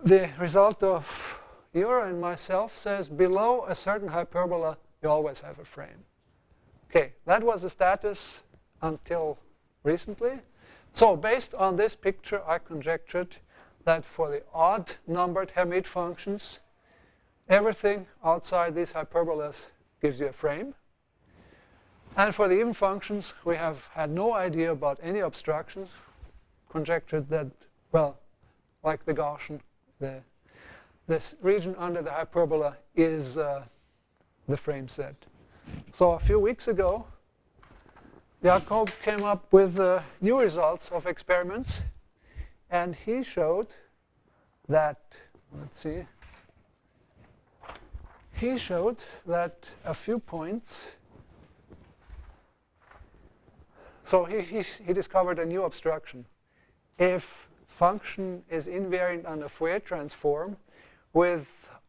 The result of Euro and myself says below a certain hyperbola, you always have a frame. Okay, that was the status until recently. So based on this picture, I conjectured that for the odd numbered Hermite functions, everything outside these hyperbolas gives you a frame. And for the even functions, we have had no idea about any obstructions, conjectured that, well, like the Gaussian, this region under the hyperbola is the frame set. So a few weeks ago, Jakob came up with new results of experiments, and he showed that, let's see, he showed that a few points. So he discovered a new abstraction. If function is invariant under Fourier transform with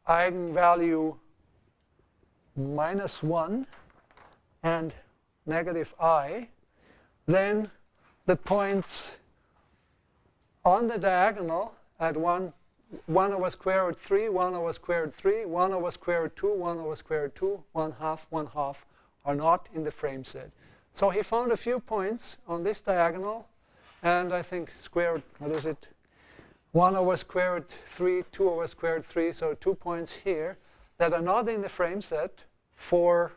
eigenvalue -1 and -I, then the points on the diagonal at 1 over square root 3, 1 over square root 3, 1 over square root 2, 1 over square root 2, 1 half are not in the frame set. So he found a few points on this diagonal, and I think square root, what is it? 1 over square root 3, 2 over square root 3, so 2 points here that are not in the frame set for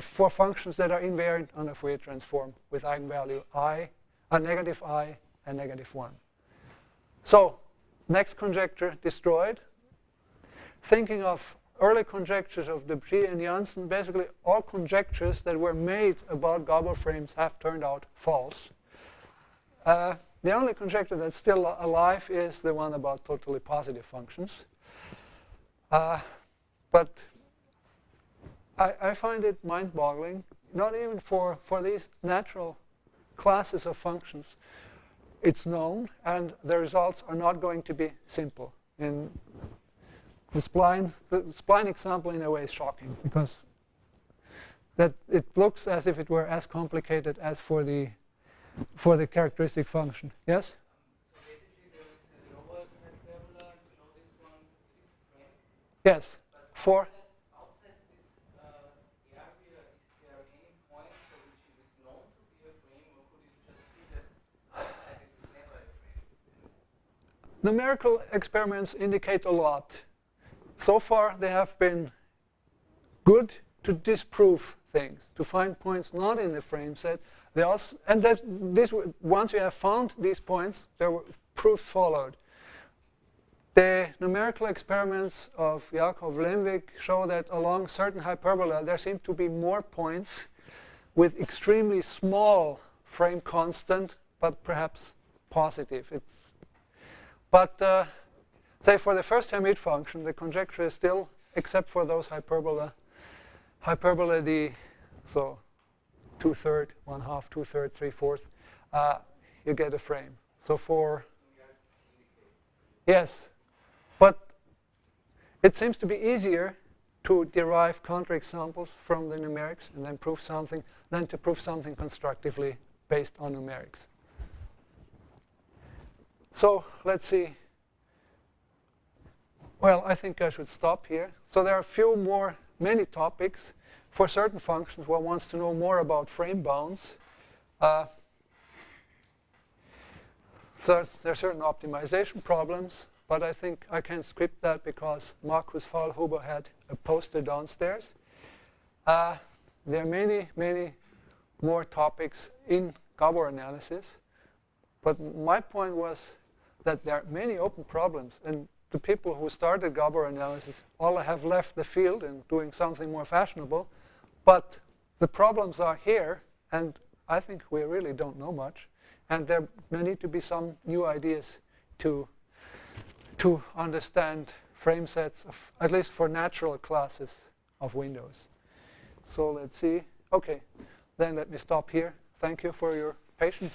for functions that are invariant on a Fourier transform with eigenvalue I, negative I, and -1. So, next conjecture destroyed. Thinking of early conjectures of Debré and Janssen, basically all conjectures that were made about Gabor frames have turned out false. The only conjecture that's still alive is the one about totally positive functions. But I find it mind-boggling, not even for these natural classes of functions. It's known, and the results are not going to be simple. In the spline example, in a way, is shocking because that it looks as if it were as complicated as for the characteristic function. Yes? So basically, there is a lower hyperbola below this one, this frame. Yes. But For outside this area, is there any point for which it is known to be a frame, or could it just be that outside it is never a frame? numerical experiments indicate a lot. So far, they have been good to disprove things, to find points not in the frame set. They also, and once you have found these points, there were proofs followed. The numerical experiments of Jakov Lemvik show that along certain hyperbola, there seem to be more points with extremely small frame constant, but perhaps positive. Say for the first Hermite function, the conjecture is still, except for those hyperbola d, so 2/3, 1/2, 2/3, 3/4, you get a frame. So for, yes, but it seems to be easier to derive counterexamples from the numerics and then prove something than to prove something constructively based on numerics. So let's see. Well, I think I should stop here. So there are many topics. For certain functions, one wants to know more about frame bounds. So there are certain optimization problems, but I think I can skip that because Markus Fahlhuber had a poster downstairs. There are many, many more topics in Gabor analysis, but my point was that there are many open problems, and the people who started Gabor analysis all have left the field and doing something more fashionable, but the problems are here, and I think we really don't know much, and there need to be some new ideas to understand frame sets, at least for natural classes of windows. So let's see. Okay, then let me stop here. Thank you for your patience.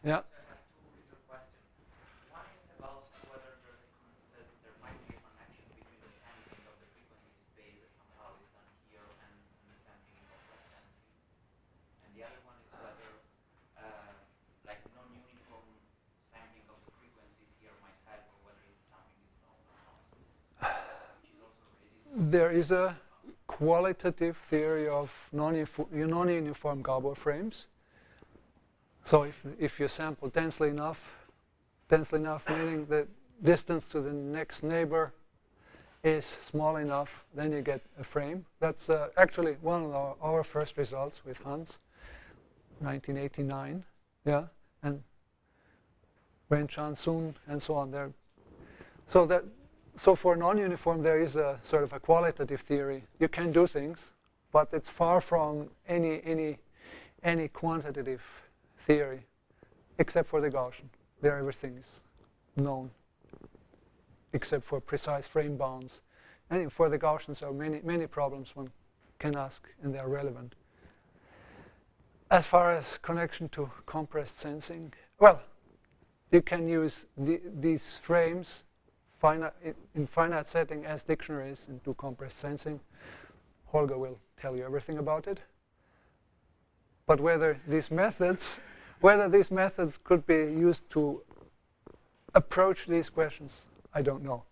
Yeah. I have two little questions. One is about whether there might be a connection between the sampling of the frequency space that somehow is done here and the sampling of Lassensky. And the other one is whether like non-uniform sampling of the frequencies here might help, or whether it's something is known or not, which is also related. There is a qualitative theory of non-uniform Gabor frames. So if you sample densely enough meaning that distance to the next neighbor is small enough, then you get a frame. That's actually one of our first results with Hans, 1989. Yeah, and Wen-Chan Sun and so on. There, so for non-uniform, there is a sort of a qualitative theory. You can do things, but it's far from any quantitative theory, except for the Gaussian. There, everything is known, except for precise frame bounds. And for the Gaussians, there are many problems one can ask, and they are relevant. As far as connection to compressed sensing, well, you can use these frames in finite setting as dictionaries and do compressed sensing. Holger will tell you everything about it. But whether these methods could be used to approach these questions, I don't know.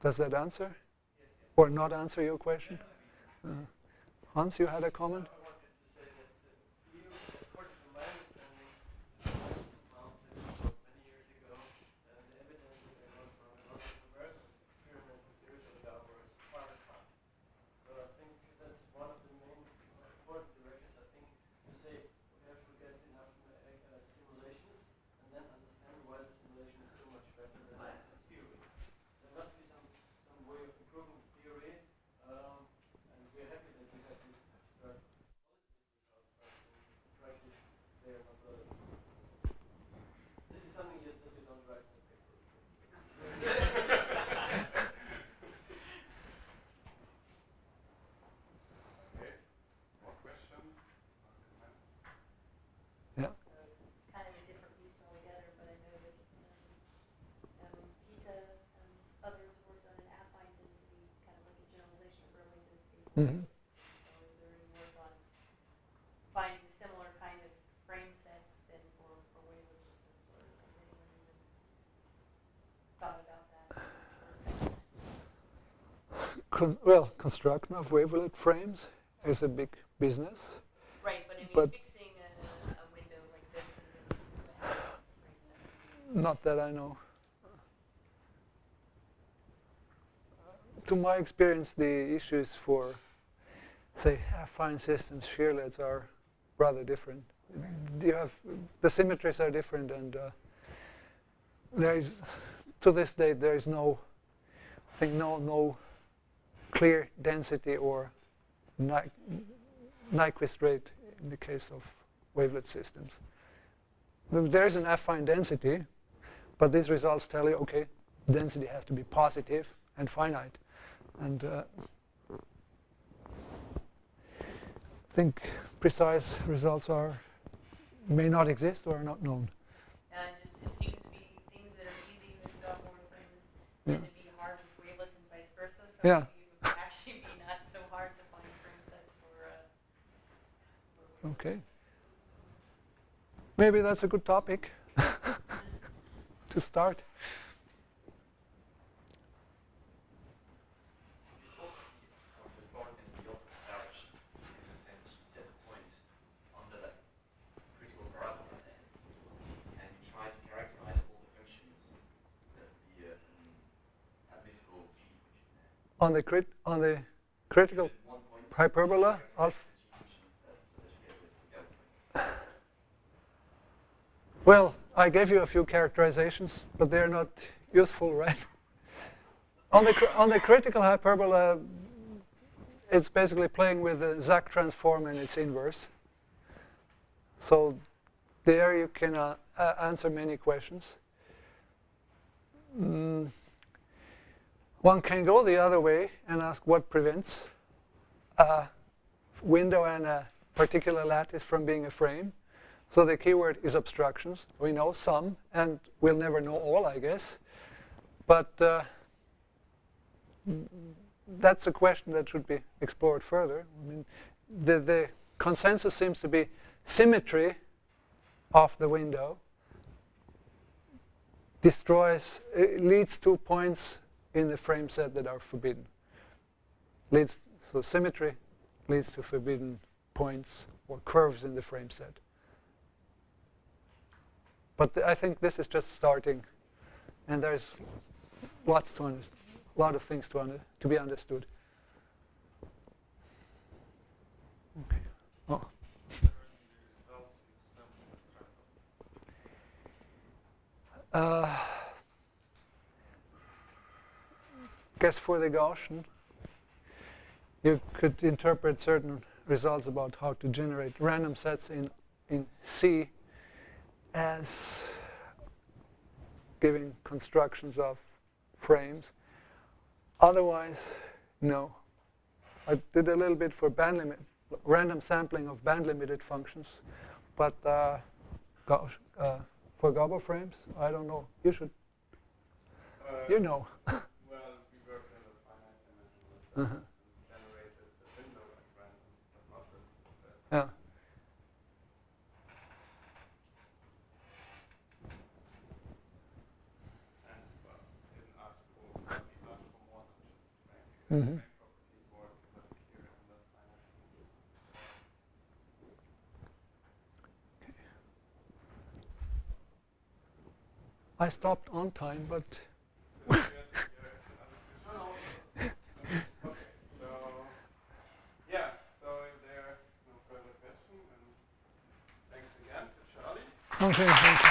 Does that answer? Yes, yes. Or not answer your question? Hans, you had a comment? I wanted to say that the theory, according to my understanding, many years ago, the evidence that I got from a lot of American experiments with theory of Gabor is far apart. So I think that's one of the main important directions. I think to say we have to get enough simulations and then understand why the simulation is so much better than the theory. There must be some way of improving the theory, and we're happy that we have this abstract results, but in practice they are not relevant. This is something that you don't write in the paper. Okay. More questions? Yeah. It's kind of a different beast altogether, but I know that Pita and others worked on an affine density, kind of like a generalization of Bernoulli density. Mm-hmm. So is there any work on finding similar kind of frame sets than for wavelet systems, or has anyone even thought about that for a second? Well, construction of wavelet frames is a big business. Right, but I mean, But- fixing a window like this and then has a frame set. Not that I know. To my experience, the issues for, say, affine systems, shearlets are rather different. The symmetries are different, and there is, to this day, there is no clear density or Nyquist rate in the case of wavelet systems. There is an affine density, but these results tell you, okay, density has to be positive and finite. And I think precise results may not exist or are not known. And it seems to be things that are easy with Gabor frames tend to be hard with wavelets and vice versa. So Yeah. maybe it would actually be not so hard to find frame sets for wavelets. Okay. Maybe that's a good topic to start. Of the point in the opposite direction, in the sense you set a point under that critical parabola there, and you try to characterize all the functions that would be an admissible G function there. On the critical At one point, hyperbola, characterize the G functions so that you get with the Gabor. well, I gave you a few characterizations, but they're not useful, right? On the critical hyperbola, it's basically playing with the Zack transform and its inverse. So there you can answer many questions. One can go the other way and ask what prevents a window and a particular lattice from being a frame. So the keyword is obstructions. We know some, and we'll never know all, I guess. But that's a question that should be explored further. I mean, the consensus seems to be symmetry of the window leads to points in the frame set that are forbidden. So symmetry leads to forbidden points or curves in the frame set. But I think this is just starting, and there's lots to understand, a lot of things to be understood. Okay. Oh. Guess for the Gaussian, you could interpret certain results about how to generate random sets in C as giving constructions of frames. Otherwise, no. I did a little bit for band limit, random sampling of band limited functions, but for Gabor frames, I don't know. You should. You know. Well, we worked in a finite dimensional set and generated the window at random, but not this. Yeah. And didn't ask for more than just frame. Mm-hmm. Properties more less clear in the finite dimensional. I stopped on time, but Okay, so yeah, so if there are no further questions, and thanks again to Charlie. okay, thank you.